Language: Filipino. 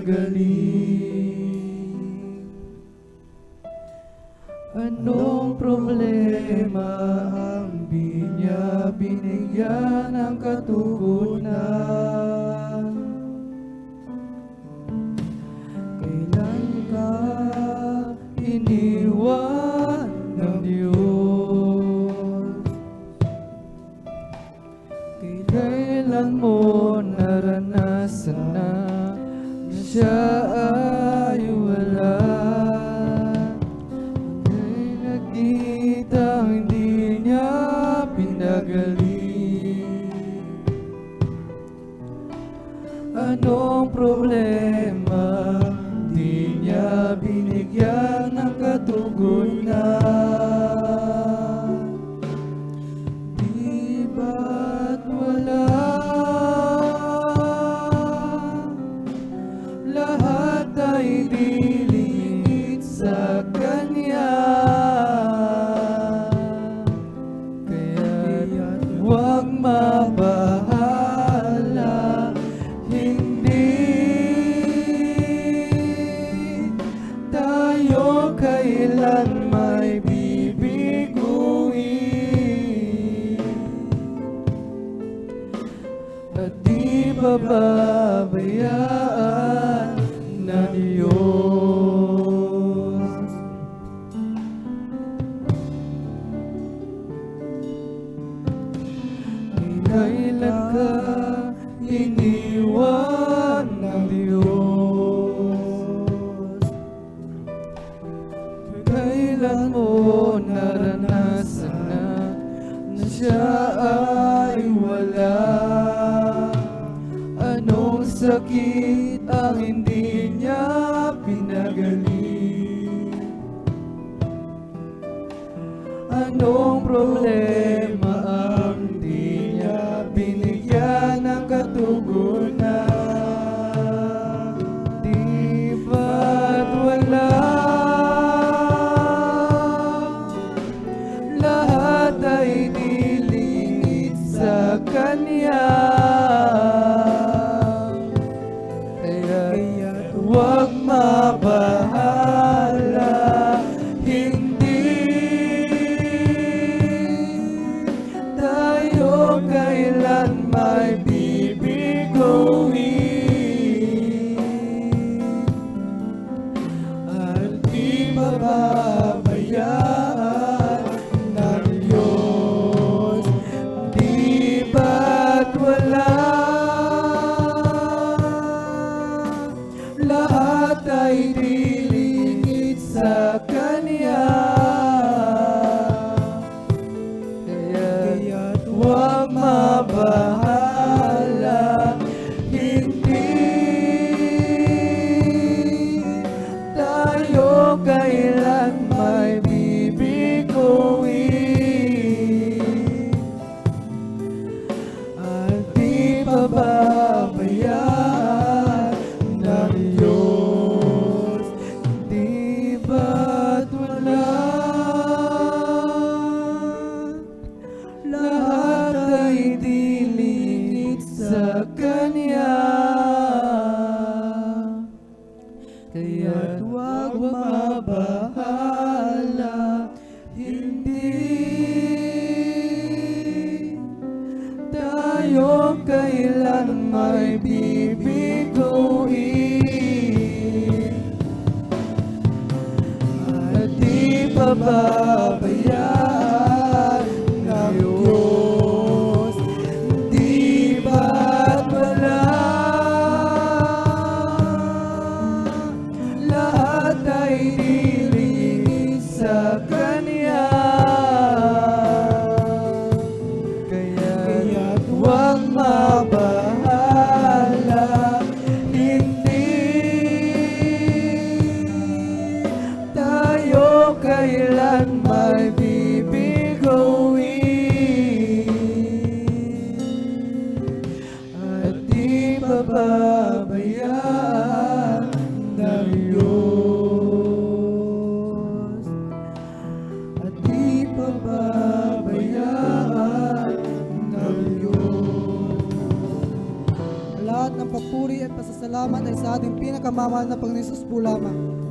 pinagaling. Anong problema ang di niya binigyan ng katugunan? Kailan ka iniwan ng Diyos? Kailan mo naranasan na siya ay wala? Kay nakita hindi niya pinagaling. Anong problema di niya binigyan ng katugunan? Di ba't wala lahat ay dilingit sa Kanya? Kaya't huwag mabahala, hindi tayo kailan may bibiguin at di pababayaan ng Diyos. Kailan ka iniwan ng Diyos? Kailan mo naranasan na siya ay wala? Anong sakit ang hindi niya pinagaling? Anong problema ang di niya binigyan ng katugunan? Di ba't wala lahat ay dilingit sa Kanya? Kaya't huwag mabahala, hindi tayo kailan may bibiguin at di pababayaan ng Diyos. Di ba't wala lahat ay dilingit sa Kanya? Kaya't huwag mabahala, hindi tayo kailan may bibiguin at di pababayaan ng Diyos. Di ba't wala lahat ay dilingit sa Kanya? Kaya't huwag mabahala, hindi tayo kailan may bibiguin at di pababayaan ng Diyos. Di ba't wala lahat ay dilingit sa Kanya? Kaya't huwag mabahala, hindi tayo kailan may bibiguin at di pababayaan ng Diyos. At di pababayaan ng Diyos. Lahat ng papuri at pasasalamat ay sa ating pinakamamahal na Panginoon Jesus po lamang.